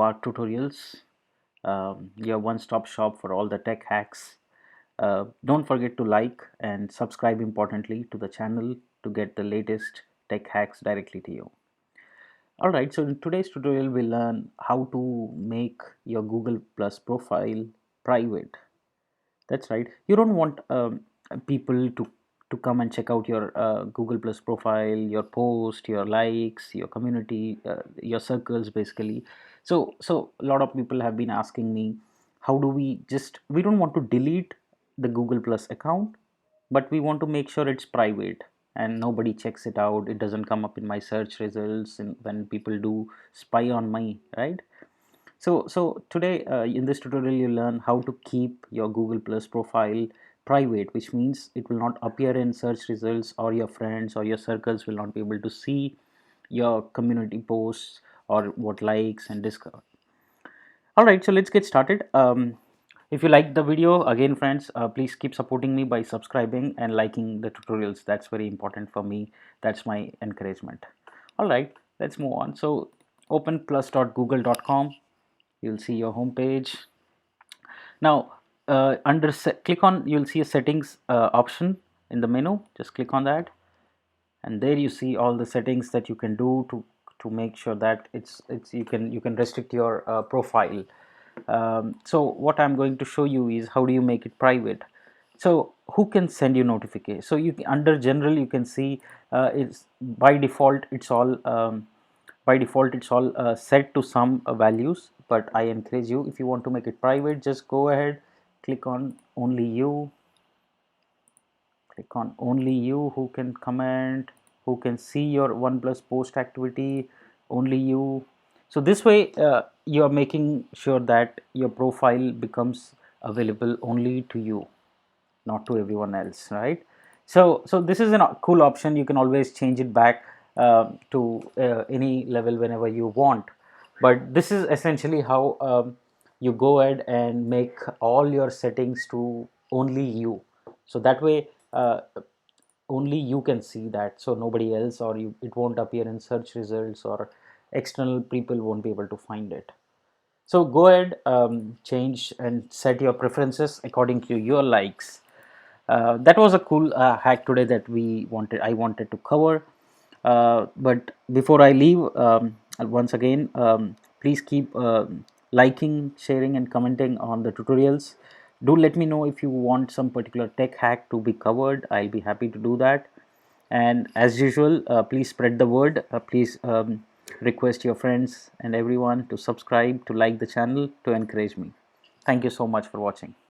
our tutorials, your one-stop shop for all the tech hacks. Don't forget to like and subscribe importantly to the channel to get the latest tech hacks directly to you. Alright, so in today's tutorial we'll learn how to make your Google Plus profile private. That's right. You don't want people to come and check out your Google Plus profile, your post, your likes, your community, your circles, basically. So a lot of people have been asking me, how do we don't want to delete the Google Plus account, but we want to make sure it's private and nobody checks it out. It doesn't come up in my search results, and when people do spy on me, right? So today in this tutorial you learn how to keep your Google Plus profile private, which means it will not appear in search results, or your friends or your circles will not be able to see your community posts or what likes and discover. All right, so let's get started. If you like the video, again friends, please keep supporting me by subscribing and liking the tutorials. That's very important for me. That's my encouragement. All right, let's move on. So open plus.google.com. You'll see your home page. Now click on, you'll see a settings option in the menu. Just click on that, and there you see all the settings that you can do to make sure that it's you can restrict your profile. So what I'm going to show you is how do you make it private. So who can send you notification? So under general you can see it's by default it's all set to some values, but I encourage you, if you want to make it private, just go ahead, click on only you, who can comment, who can see your OnePlus post activity, only you. So this way you are making sure that your profile becomes available only to you, not to everyone else, right? So this is a cool option. You can always change it back to any level whenever you want, but this is essentially how you go ahead and make all your settings to only you, so that way only you can see that, so nobody else, or it won't appear in search results, or external people won't be able to find it. So go ahead, change and set your preferences according to your likes. That was a cool hack today that I wanted to cover. But before I leave, once again, please keep liking, sharing, and commenting on the tutorials. Do let me know if you want some particular tech hack to be covered. I'll be happy to do that. And as usual, please spread the word. Please request your friends and everyone to subscribe, to like the channel, to encourage me. Thank you so much for watching.